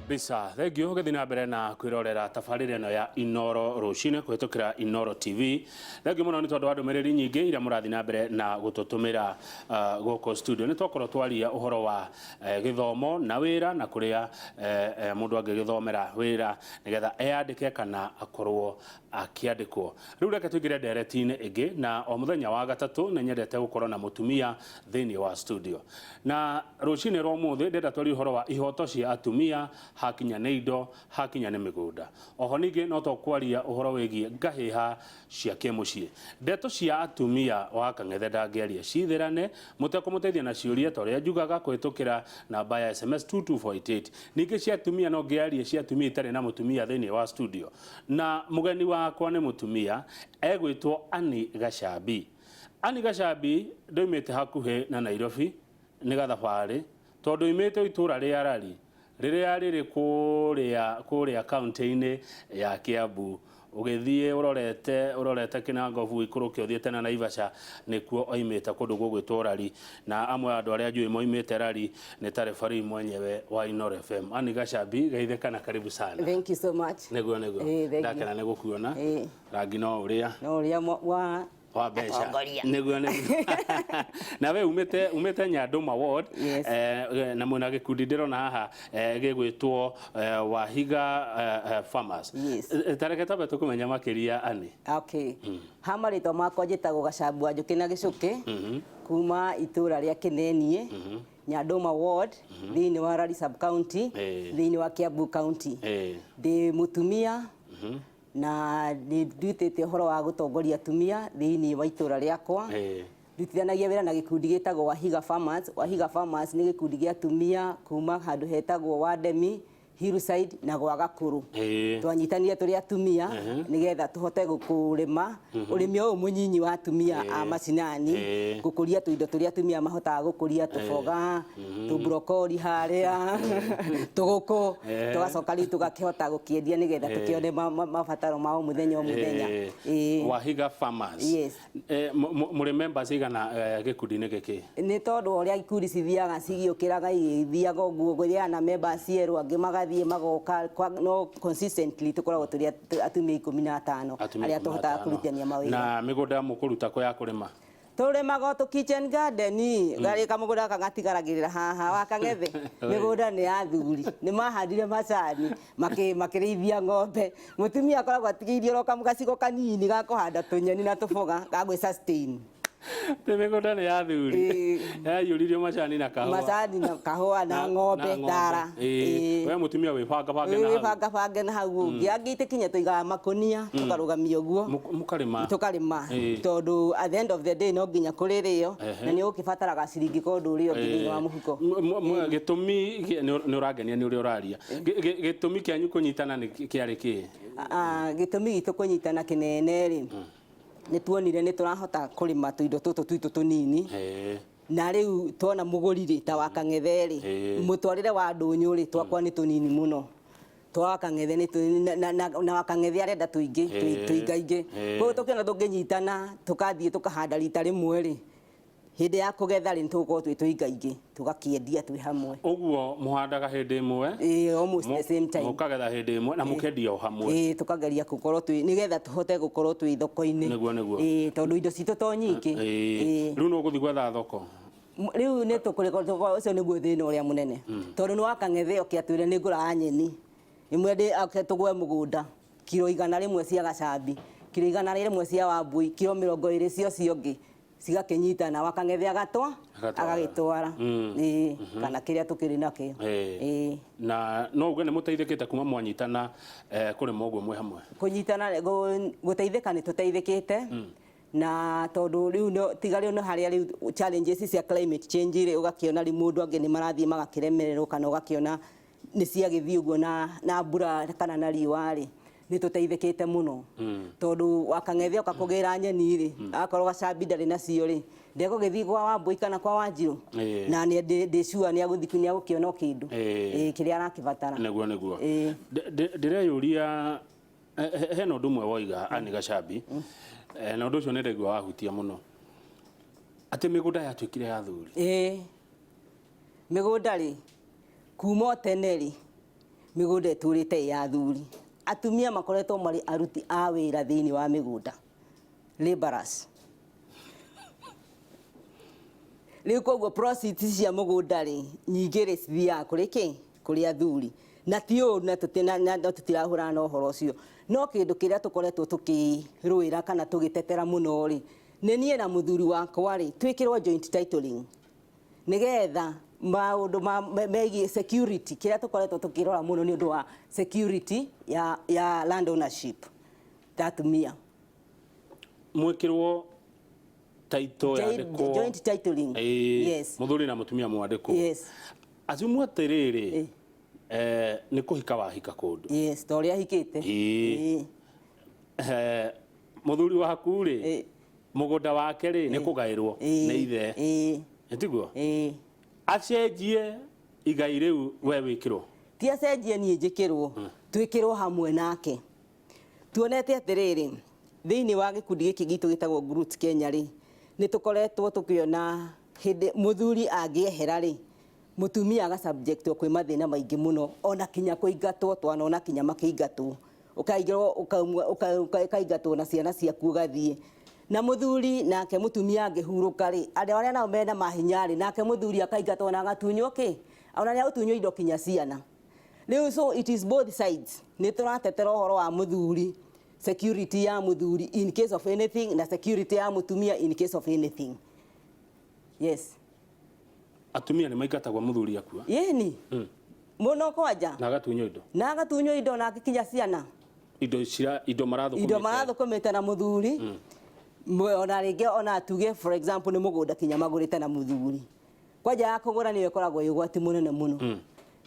kabisa. Thank you. Githina mbere na kwirorera tabarĩra ĩno ya Inoro Rũcinĩ kũhetũkĩra Inoro TV. Thank you mũno nĩ tondũ wa ndũmĩrĩri nyingĩ iria mũrathi na mbere na gũtũtũmĩra gũkũ studio. Nĩ twakorwo twaria ũhoro wa gĩthomo na wĩra na kũrĩa mũndũ angĩgĩthomera wĩra nĩgetha eyandĩke kana akorwo akĩandĩkwo. Rĩu reke tũingĩre ndereti-inĩ ĩngĩ na o mũthenya wa gatatũ nĩ nyendete gũkorwo na Mutumia thĩinĩ wa studio. Na rũcinĩ rwa ũmũthĩ ndĩrenda twarie ũhoro wa ihoto cia atumia hakinya nĩ indo hakinya nĩ mĩgũnda. Oho ningĩ no tũkwaria ũhoro wĩgiĩ ngahĩha cia kĩmũciĩ. Ndeto cia atumia wa Kang'ethe ndangĩaria cithĩrane mũtekũmũteithia na ciũria ta ũrĩa njugaga kũhetũkĩra namba ya SMS 22488. Ningĩ cia atumia no ngĩarie cia atumia itarĩ na mũtumia thĩinĩ wa studio. Na mũgeni wakwa nĩ mũtumia egwĩtwo Annie Gachambi. Annie Gachambi ndoimĩte hakuhĩ na Nairobi nĩ gathabarĩ tondũ imĩte itũra rĩa Rari rĩrĩa rĩrĩ kũrĩa kaunti-inĩ ya Kiambu. Ũgĩthiĩ ũrorete Kinangovu ikũrũke ũthiĩte na Naivasha nĩkuo oimĩte kũndũ gũgwĩtwo Rari, na amwe andũ arĩa njũĩ moimĩte Rari nĩ ta referee mwenyewe wa Inoro FM. Annie Gachambi, geithĩka na karibu sana. Thank you so much. Nĩguo ndakena nĩ gũkuona rangi no ũrĩa wa mbeca nĩguo na we umĩte Nyandũma ward na mwĩna gĩkundi ndĩrona haha gĩgwĩtwo Wahiga Farmers. Tareke tambe tũkũmenya makĩria Annie. Okay. Ha marĩtwa makwa njĩtagwo Gachambi wa Njũkĩ na Gĩcũkĩ kuma itũra rĩa Kĩnenie Nyandũma ward thĩinĩ wa Rari sub county thĩinĩ wa Kiambu county. Ndĩ mũtumia na ndutĩte ũhoro wa gũtongoria atumia thĩinĩ wa itũra rĩakwa. Ndutithanagia wĩra na gĩkundi gĩtagwo Wahiga Farmers. Wahiga Farmers nĩ gĩkundi gĩa atumia kuma handũ hetagwo Wandemi, Hillside na gwa Gakũrũ. Twanyitanire tũrĩ atumia nĩgetha tũhote gũkũrĩma ũrĩmi ũyũ mũnyinyi wa atumia a macinani, gũkũria tũindo tũrĩa atumia mahotaga gũkũria, tũboga, tũbrokori harĩa, tũgũkũ, tũgacoka rĩu tũgakĩhota gũkĩendia nĩgetha tũkĩone mabataro ma o mũthenya o mũthenya. Wahiga Farmers. Mũrĩ members igana gĩkundi-inĩ gĩkĩ? Nĩ tondũ ũrĩa ikundi cithiaga cigĩũkĩraga igĩthiaga ũguo gũthiaga na members erũ angĩ magathiĩ magoka no consistently tukoragwo tũrĩ atumia 15 arĩa tũhotaga kũrutania mawĩra. Na mĩgũnda mũkũruta kũ ya kũrĩma? Tũrĩmaga tu kitchen garden garĩ kamũgũnda kangatigaragĩrĩra haha wa Kang'ethe. Mĩgũnda nĩ ya athuri nĩ mahandire macani makĩrĩithia ng'ombe. Mũtumia akoragwo atigĩirie ro kamũgacigo kanini ga kũhanda tũnyeni na tũboga ga gwĩ sustain. Mĩgũnda nĩ ya athuri yaiyũririo macani na kahũa. Macani na kahũa na ng'ombe thara. We mũtumia wĩbangabange na hau ũngĩ angĩitĩkinya tũigaga makũnia tũkarũgamia ũguo tũkarĩma tondũ at the end of the day no nginya kũrĩrĩo na nĩ ũgĩbataraga ciringi kondũ ũrĩa ũngĩ thĩinĩ wa mũhuko. Gĩtũmi nĩ ũrangenia nĩ ũrĩa ũraria. Gĩtũmi kĩanyu kũnyitana kĩarĩ kĩĩ? Gĩtũmi gitũ kũnyitana kĩnene rĩ nĩ tuonire nĩ tũrahota kũrĩma tũindo tũtũ twitũ tũnini na rĩu tuona mũgũri ta wa Kang'ethe rĩ mũtwarĩre wa ndũnyũ rĩ twakwa nĩ tũnini mũno twa Kang'ethe na wa Kang'ethe arenda tũingaingĩ koguo tũkĩona tũngĩnyitana tũkathiĩ tũkahanda rita rĩmwe rĩ hĩndĩ ya kũgetha rĩ tũgũkorwo twĩ tũingaingĩ tũgakĩendia twĩ hamwe. Ũguo mũhandaga hĩndĩ ĩmwe almost the same time mũkagetha hĩndĩ ĩmwe na mũkendia o hamwe? Tũkageria gũkorwo twĩ nĩgetha tũhote gũkorwo twĩ thoko-inĩ tondũ indo citũ to nyingĩ. Rĩu no gũthiĩ gwetha thoko? Rĩu nĩ tũkũrĩko ũcio nĩguo thĩna ũrĩa mũnene tondũ nĩ wa Kang'ethe ũkĩatwĩre nĩ ngũraga nyeni imwe tũgwe mũgũnda kiro 100 cia Gachambi, kiro 100 cia Wambui, kiro 20 cio ciongĩ cigakĩnyitana wa Kang'ethe agagĩtwara kana kĩrĩa tũkĩrĩ nakĩo. Na no uge nĩ mũteithĩkĩte kuma mwanyitana kũrĩma ũguo mwĩ hamwe? Kũnyitana gũteithĩka nĩ tũteithĩkĩte na tondũ rĩu tiga rĩu harĩa rĩu challenges cia climate change rĩ ũgakĩona rĩ mũndũ angĩ nĩ marathiĩ magakĩremererwo kana ũgakĩona nĩ ciagĩthiĩ ũguo na mbura kana na riũa rĩ nĩ tũteithĩkĩte mũno tondũ wa Kang'ethe ũkakũgĩra nyeni rĩ akorwo Gachambi ndarĩ nacio rĩ ndegũgĩthiĩ kwa Wambui kana kwa Wanjirũ na ndĩcua nĩ agũkĩona kĩndũ kĩrĩa arakĩbatara. Nĩguo ndĩreyũria hena ũndũ ũmwe woiga Annie Gachambi na ũndũ ũcio nĩ ndaigua wahutia mũno atĩ mĩgũnda yatuĩkire ya athuri. Mĩgũnda rĩ kuma tene rĩ migunda iturite ya athuri atumia makoretwo mari aruti a wira thiini wa migunda laborers riu koguo proceeds cia mugunda ri nyingi ri cithiaga kuri athuri na ti uru na tutirahura na uhoro ucio no kindu kiria tukoretwo tukiruira kana tugitetera muno ri ni nie na muthuri wakwa ri twikirwo joint titling nigetha maundu megie security kiria tukoretwo tukirora muno ni undu wa security ya land ownership tatumia mwikirwo title ya ndiko joint titling yes muthuri na mutumia mwandiko yes acimu atiriri ni kuhika wahika kundu yes story ahikite muthuri waku ri mugunda wake ri ni kugairwo ni ithe etiguo acenjie igai riu we wikirwo ti acenjie nie njikirwo twikirwo hamwe nake tuonete atiriri thiini wa gikundi giki gitu gitagwo Groups Kenya ri ni tukoretwo tukiona hindi muthuri angiehera ri mutumia aga subject kwi mathina maingi muno ona kinya kuingatwo twanona kinya makiingatwo ukaigirwo ukaigatwo na ciana ciaku gathie na muthuri nake mutumia angihuruka ri aria nao mena mahinya ri nake muthuri akaigatwo na agatunyo ona ni utunyo indo kinya ciana riu so it is both sides ni turatetera uhoro wa muthuri security ya muthuri in case of anything na security ya mutumia in case of anything yes atumia ni maigatagwa muthuri akua yeni muno kwanja na agatunyo indo na kinya ciana indo marathukumite na muthuri ona ringi ona tuge for example ni mugunda kinya magurite na muthuri kwanja ya kugura ni ikoragwo igwati munene muno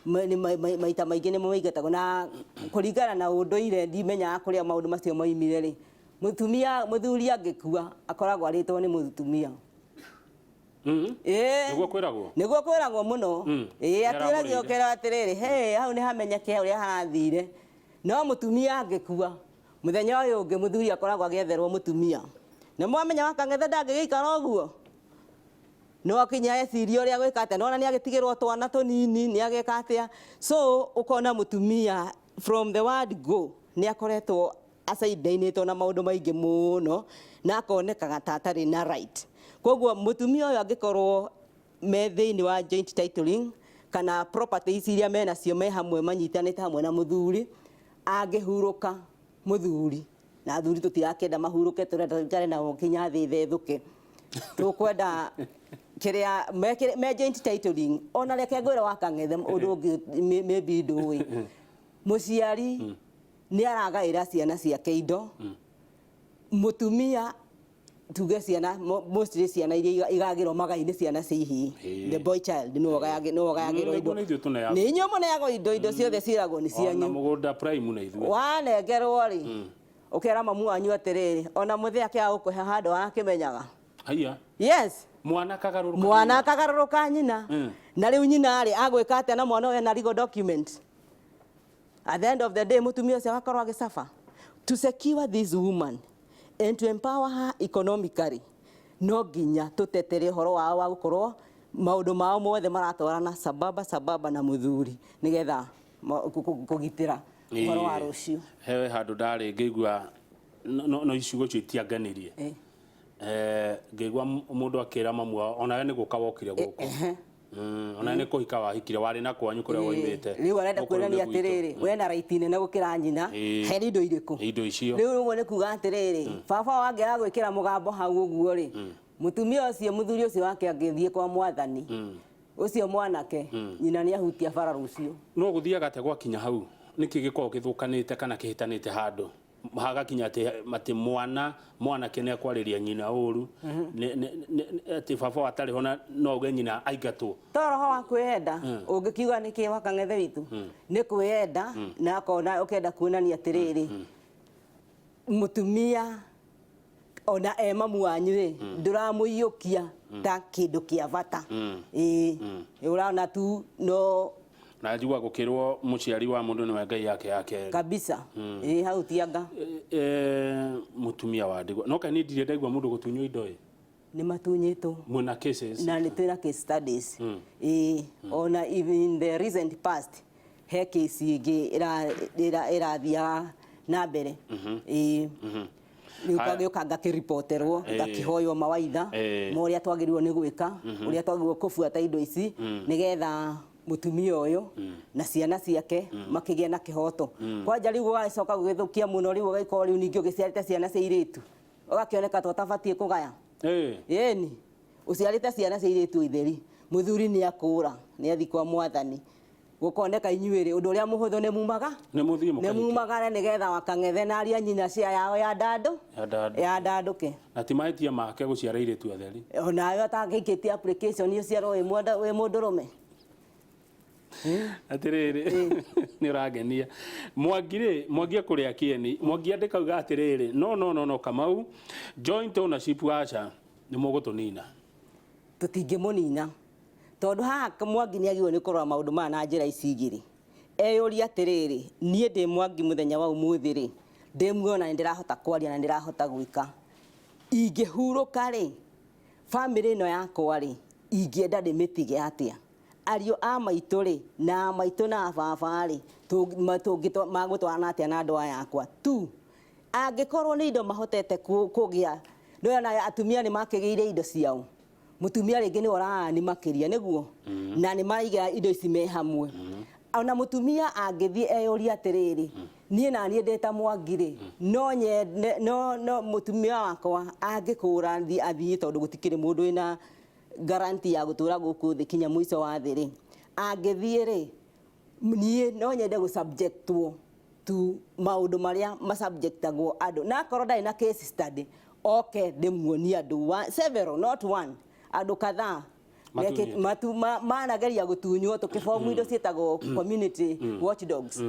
maita maingi ni maigatagwo na kuringana na unduire ndimenya kuria maundu macio moimire ri muthuri angikua akoragwo aritwo ni mutumia niguo kwiragwo muno atiragio kera atiriri hau ni hamenyeke uria harathire no mutumia angikua muthenya uyu ungi muthuri akoragwo agietherwo mutumia na mwamenya wakangetha ndangigikara uguo no akinya eciria uria gwikate no ni agitigirwo twana tunini ni ageka atia so ukona mutumia from the word go ni akoretwo acaidainitwo na maundu maingi muno na akonekaga tatari na right koguo mutumia uyu angikorwo me thiini wa joint titling kana properties iria mena cio me hamwe manyitanite hamwe na muthuri angihuruka muthuri na athuri tutirakenda mahuruke turenda na kinya thi thethuke tukwenda kiria me joint titling ona reke ngwira wakangethe undu maybe ndui muciari ni aragaira ciana ciake indo mutumia tuge ciana mostly ciana iria igagirwo magai-ini ciana cihi the boy child no gayagirwo indo ni nyo muneago indo ciothe ciragwo ni cianyu na mugunda prime na ithuĩ wanengerwo ri ukera mamu wanyu atiriri ona muthe akia ukuhe handu akimenyaga haya yes mwana kagaruruka nyina na riu nyina ri agwika atia na mwana uyu na legal document at the end of the day mutumia ucio agakorwo agicafa to secure this woman and to empower her economically no ginya tutetere horo wao wa gukorwo maundu mao mothe maratwarana sababa na muthuri nigetha kugitira horo wa rucio hewe handu ndari ngigua no icigo cio itianganirie ngigua mundu akira mamu ona ni guka wokire guku ona ni kuhika wahikire wari na kwanyu kuria woimite riu arenda kwirania atiriri we na right nene gukira nyina he indo iriku indo icio riu rumwe ni kuga atiriri baba wake agwikira mugambo hau uguo ri mutumia ucio muthuri ucio wake angithie kwa mwathani ucio mwanake nyina ni ahutia bara rucio no guthiaga ate gwakinya hau niki gikorwo githukanite kana kihitanite handu haga kinya ati mwana kene akwariria nyina uru ati baba atari hona no uge nyina aigatwo toroho wa kwenda ungikiuga niki wakangethe witu ni kwenda na akona ukenda kuonania atiriri mutumia ona mamu wanyu ri nduramuiyukia ta kindu kia bata urana tu no na njigua gukirwo muciari wa mundu ni Ngai yake kabisa hau tianga mutumia wa ndigwa no kai ni ndire ndaigua mundu gutunywo indo ni matunyito muna cases na ni twina case studies ona even in the recent past he case ingĩ ĩrathiaga na mbere gĩũka ngakĩripoterwo ngakĩhoywo mawaitha ma ũrĩa twagĩrĩirwo nĩ gwĩka ũrĩa twagĩrĩirwo kũbuata indo ici nĩgetha mutumia ũyũ na ciana ciake makĩgĩa na kĩhoto kwanja rĩu gũgacoka gũgĩthũkia mũno rĩu ũgagĩkorwo rĩu ningĩ ũgĩciarĩte ciana cia airĩtu ũgakĩoneka tũtabatiĩ kũgaya ĩni ũciarĩte ciana cia airĩtu itheri Muthuri nĩ akũra nĩ athi kwa Mwathani gũkoneka inyuĩrĩ ũndũ ũrĩa mũhũthũ nĩ mumaga nĩgetha wakang'ethe na aria nyina cia yao ya ndandũke na ti mahĩtia make gũciara airĩtu atheri onawe atangĩikĩtie application ũciarwo wĩ mũndũrũme atiriri nĩ ũrangenia Mwangi kũrĩa Kieni Mwangi andĩkauga atiriri no Kamau joint ownership aca nĩ mũgũtũnina tũtingĩmũnina tondũ haha Mwangi nĩ agĩrĩirwo nĩ kũrora maũndũ maya na njĩra ici igĩrĩ eyũria atĩrĩrĩ niĩ ndĩ Mwangi mũthenya wa ũmũthĩ rĩ ndĩmuona nĩ ndĩrahota kwaria na ndĩrahota gwĩka ingĩhurũka rĩ family ĩno yakwa rĩ ingĩenda ndĩmĩtige atĩa ariũ a maitũ rĩ na maitũ na baba rĩ magũtwarana atĩa na andũ aya akwa tu angĩkorwo nĩ indo mahotete kũgĩa nĩona atumia nĩ makĩgĩire indo ciao mutumia rĩngĩ nĩ orani makĩria nĩguo na nĩ maiga indo ici me hamwe ona mutumia angĩthiĩ eyũria atĩrĩrĩ niĩ na niĩ ndĩta Mwangi rĩ no mutumia wakwa angĩkũra athiĩ tondũ gũtikĩrĩ mũndũ wĩna guarantee ya gũtũra gũkũ thĩ kinya mũico wa thĩ rĩ angĩthiĩ rĩ niĩ no nyende gũsubjectwo tu maũndũ marĩa masubjectagwo andũ na akorwo ndarĩ na case study oke ndĩmuonie andũ several not one andũ kadhaa manageria gũtunywo tũkĩbomu indo ciĩtagwo community watchdogs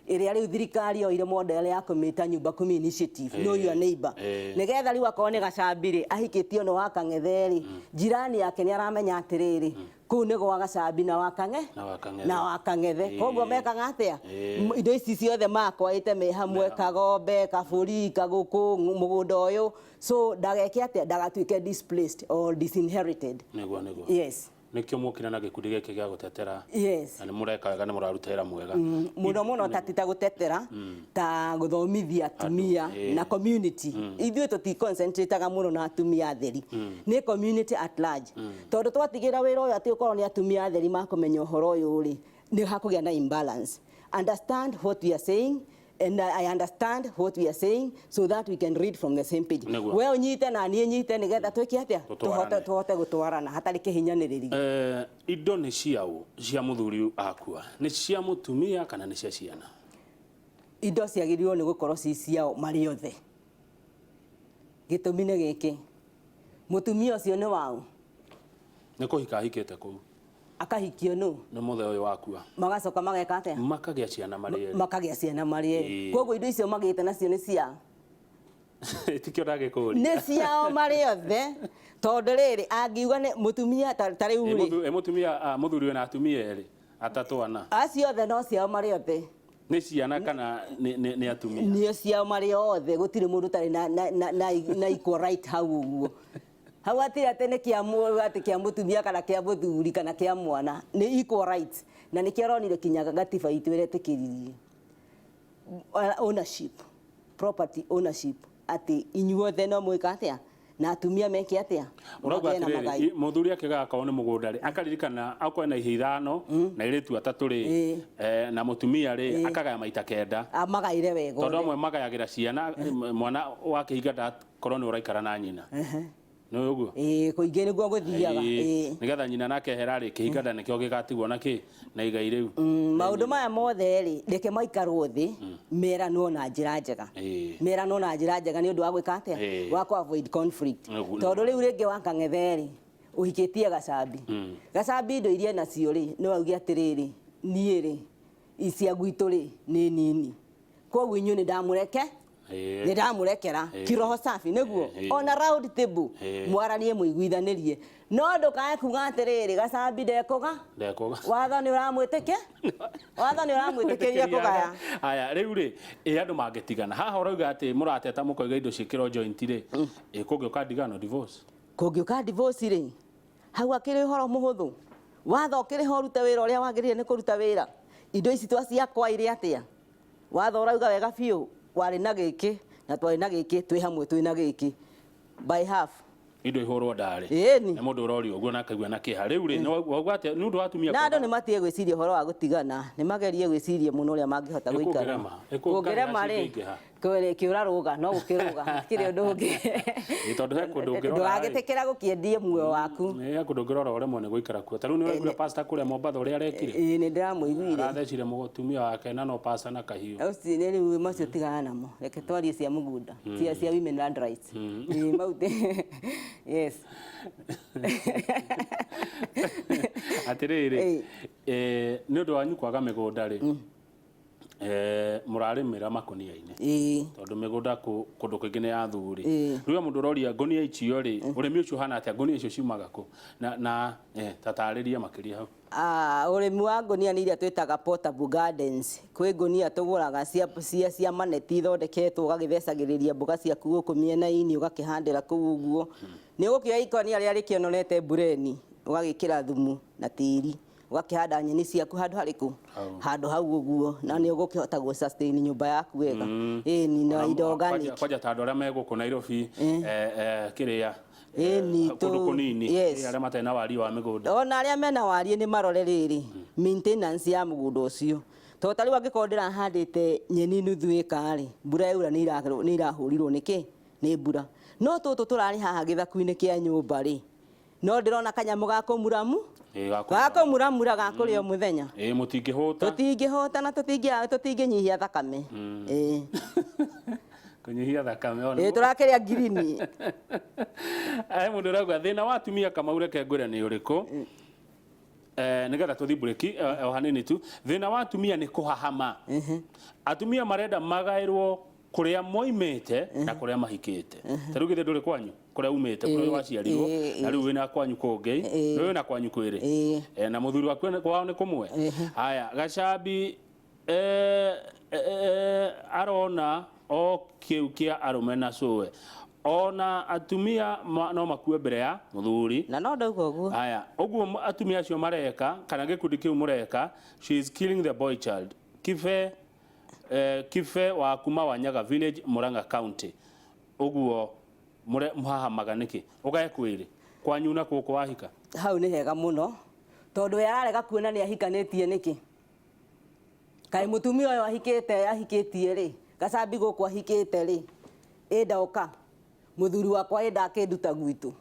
ĩrĩa rĩu thirikari yoire model ya kũmĩta nyumba kumi initiative know your neighbor nĩgetha rĩu akorwo nĩ Gachambi rĩ ahikĩtie no wakang'ethe rĩ jirani yake nĩ aramenya atĩrĩrĩ kũu nĩ gwa Gachambi na wakang'ethe koguo mekaga atĩa indo ici ciothe makwaĩte me hamwe Kagombe Kabũri Kagũkũ mũgũnda ũyũ so ndageke atĩa ndagatuĩke displaced or disinherited yes nikio mukina na gikundi gĩkĩ gĩa gũtetera yes na nĩ mũreka wega nĩ mũraruta wĩra mwega mũno tatita gũtetera ta gũthomithia atumia na community ithuĩ tũti concentrateaga mũno na atumia atheri nĩ community at large tondũ twatigĩra wĩra ũyũ atĩ ũkorwo nĩ atumia atheri makũmenya ũhoro ũyũ rĩ nĩ hakũgĩa na imbalance understand what we are saying and I understand what we are saying so that we can read from the same page. Well, nyite na niĩ nyite nĩgetha twĩke atĩa tuhote gũtwarana hatarĩ kĩhinyanĩrĩria. Indo nĩ ciaũ cia mũthuri akua nĩ cia mũtumia kana nĩ cia ciana? Indo ciagĩrĩirwo nĩ gũkorwo ci ciao marĩ othe. Gĩtũmi nĩ gĩkĩ mũtumia ũcio nĩ waũ? Nĩ kũhika ahikĩte kũu akahikio no nĩ mũthe ũyũ wakua magacoka mageka atĩa makagĩa ciana marĩ erĩ koguo indo icio magĩte nacio nĩ cia tikio ndagĩkũria nĩ ciao marĩ othe tondũ rĩrĩ angiuga nĩ mũtumia ta rĩu rĩ mũtumia mũthuri na atumia erĩ atatũ ana acio othe no ciao marĩ othe nĩ ciana kana nĩ atumia nĩ ciao marĩ othe gũtirĩ mũndũ tarĩ na equal right hau ũguo hau atĩ nĩ kĩa mũtumia kana kĩa mũthuri kana kĩa mwana nĩ equal rights na nĩ kĩaronire kinyaga gatiba itũ ĩretĩkĩririe ownership property ownership atĩ inyuothe no mwĩka atĩa na atumia meke atĩa ũrauga atĩrĩrĩ mũthuri akĩgaga kao nĩ mũgũnda rĩ akaririkana akorwo na ihe ithano na airĩtu atatũ rĩ na mũtumia rĩ akagaya maita kenda amagaire wega tondũ amwe magayagĩra ciana mwana wakĩhinga ndakorwo nĩ ũraikara na nyina no ũguo kũingĩ nĩguo gũthiaga nĩgetha nyina nake ehera rĩ kĩhinga nĩkĩo gĩgatigwo nakĩ na igai rĩu maũndũ maya mothe rĩ reke maikarwo thĩ meranwo na njĩra njega meranwo na njĩra njega nĩ ũndũ wa gwĩka atĩa wa avoid conflict tondũ rĩu rĩngĩ wakang'ethe rĩ ũhikĩtie Gachambi Gachambi indo iria nacio rĩ no auge atĩrĩrĩ niĩ rĩ icia gwitũ rĩ nĩ nini koguo inyuĩ nĩ ndamũreke nĩ ndamũrekera kiroho safi nĩguo on a round table mwaranie mũiguithanĩrie no ndũkae kuga atĩrĩrĩ Gachambi ndekũga watho nĩ ũramwĩtĩkĩria kũgaya aya rĩu rĩ andũ mangĩtigana haha ũrauga atĩ mũrateta mũkoiga indo ciĩkĩrwo joint rĩ kũngĩũka ndigano divorce kũngĩũka divorce rĩ hau akĩrĩ ũhoro mũhũthũ watho ũkĩrĩ ho ũrute wĩra ũrĩa wagĩrĩire nĩ kũruta wĩra indo ici twaciakwa ire atia wathora uga wega biũ warĩ na gĩkĩ na twarĩ na gĩkĩ twĩ hamwe twĩ na gĩkĩ by half indo ihorwo ndare ĩni na mũndũ ũrori ũguo na akaigua na kĩha rĩu rĩ wauga atĩa nĩ ũndũ wa atumia na andũ nĩ matige gwĩciria ũhoro wa gũtigana nĩ magerie gwĩciria mũno ũrĩa mangĩhota gũikara kũngĩrema rĩ kĩũra rũga no gũkĩrũga kĩrĩ ũndũ ũngĩ tondũ he kũndũ ũngĩrora ndũgagĩtĩkĩra gũkĩendie muoyo waku he kũndũ ũngĩrora ũremwo nĩ gũikara kuo ta rĩu nĩ waigua pastor kũrĩa Mombatha ũrĩa arekire ĩĩ nĩ ndĩramũiguire arathecire mũtumia wake na no pastor na kahiũ ũcio nĩ rĩu macio tigana namo reke twarie cia mũgũnda cia women land rights maute yes atĩrĩrĩ nĩ ũndũ wanyu kwaga mĩgũnda rĩ mũrarĩmĩra makũnia-inĩ tondũ mĩgũnda kũndũ kũingĩ nĩ ya athuri rĩu mũndũ ũroria ngũnia icio rĩ ũrĩmi ũcio hana atĩa ngũnia icio ciumaga kũ na tatarĩria makĩria hau ũrĩmi wa ngũnia nĩ iria twĩtaga portable gardens kwĩ ngũnia tũgũraga cia maneti ithondeketwo ũgagĩthecagĩrĩria mboga ciaku gũkũ mĩena-inĩ ũgakĩhandĩra kũu ũguo nĩ ũgũkĩoya ikũnia rĩrĩa rĩkĩonorete mbureni ũgagĩkĩra thumu na tĩri ũgakĩhanda nyeni ciaku handũ harĩkũ handũ hau ũguo na nĩ ũgũkĩhota gũ sustain nyũmba yaku wega ĩni na indo organic kwanja ta andũ arĩa megũkũ Nairobi kĩrĩa kũndũ kũnini arĩa matarĩ na wariĩ wa mĩgũnda ona arĩa mena wariĩ nĩ marore rĩrĩ maintenance ya mũgũnda ũcio tondũ ta rĩu angĩkorwo ndĩrahandĩte nyeni nuthu ĩka rĩ mbura yaura nĩ irahũrirwo nĩkĩ nĩ mbura no tũtũ tũrarĩ haha gĩthaku-inĩ kĩa nyũmba rĩ no ndĩrona kanyamũ ga kũmuramu gakũmuramura gakũrĩa mũthenya tũtingĩhũta na tũtingĩnyihia thakame kũnyihia thakame ona tũrakĩrĩa ngirini mũndũ ũrauga thĩna wa atumia Kamau reke ngwĩre nĩ ũrĩkũ nĩgetha tũthi breaki o hanini tu thĩna wa atumia nĩ kũhahama atumia marenda magaĩrwo kũrĩa moimĩte na kũrĩa mahikĩte ta rĩu githĩ ndũrĩ kwanyu kũrĩa umĩte kũrĩa waciarirwo na rĩu wĩna kwanyu kũngĩ rĩu wĩna kwanyu kwĩrĩ na mũthuri waku kwao nĩ kũmwe haya Gachambi arona o kĩu kĩa arũme na cũwe ona atumia no makue mbere ya mũthuri na no ndauga ũguo haya ũguo atumia acio mareka kana gĩkundi kĩu mũreka she is killing the boy child Kife wa kuma Wanyaga village Murang'a county uguo muhahamaga niki ugae kwiri kwanyu na kũkũ wahika hau nĩ hega mũno tondũ we ararega kuona nĩ ahikanĩtie niki kaĩ mũtumia ũyũ ahikĩtie rĩ Gachambi gũkũ ahikĩte rĩ ndoka mũthuri wakwa ndakĩnduta gwitũ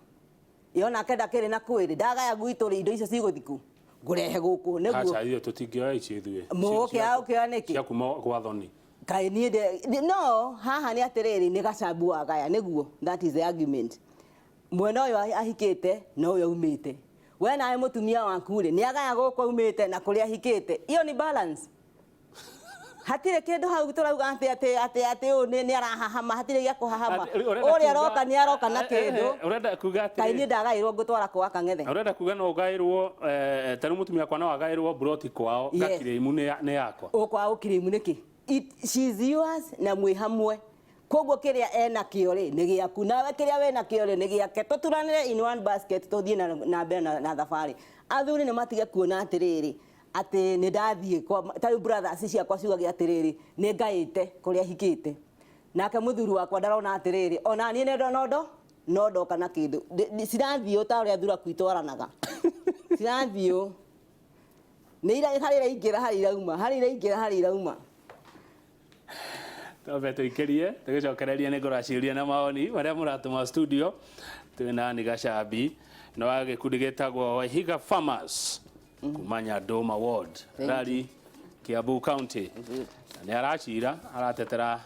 yona kenda kĩrĩ na kwĩrĩ ndagaya gwitũ rĩ indo icio cigũthiku ngũrehe gũkũ nĩguo acha hiyo tũtingĩoya ici ithuĩ mũkĩa nĩkĩ cia kuma gwathoni kaĩ niĩ no haha nĩ atĩrĩrĩ nĩ Gachambi wagaya nĩguo that is the argument mwena ũyũ ahikĩte no ũyũ umĩte we nawe mũtumia waku rĩ nĩ agaya gũkũ umĩte na kũrĩa ahikĩte iyo ni balance hatirĩ kĩndũ hau tũrauga atĩ ũyũ nĩ arahahama hatirĩ gĩa kũhahama ũrĩa aroka nĩ aroka na kĩndũ urenda kuga atĩ kaĩ niĩ ndagaĩrwo ngũtwara kwa kang'ethe urenda kuga no ũgaĩrwo ta rĩu mũtumia wakwa no agaĩrwo broti kwao gakirĩmu nĩ yakwa ũkwao kĩrĩmu nĩkĩ she's yours na mwĩ hamwe koguo kĩrĩa ena kĩo rĩ nĩ gĩaku nawe kĩrĩa wĩna kĩo rĩ nĩ gĩake tũturanĩre in one basket tũthiĩ na mbere na thabarĩ athuri nĩ matige kuona atĩrĩrĩ atĩ nĩ ndathiĩ ta rĩu brothers ciakwa ciugage atĩrĩrĩ nĩ ngaĩte kũrĩa hikĩte nake mũthuri wakwa ndarona atĩrĩrĩ ona niĩ no ndoka na kĩndũ cirathiĩ ta ũrĩa thuraku itwaranaga cirathiĩ nĩ harĩ irauma Tobe tuikĩrie tũgĩcokereria nĩ ngũraciũria na maoni marĩa mũratũma studio twĩna nĩ Gachambi na wa gĩkundi gĩtagwo Wahiga Farmers kuma Nyandũma ward Rari Kiambu county nĩ aracira aratetera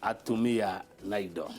atumia na indo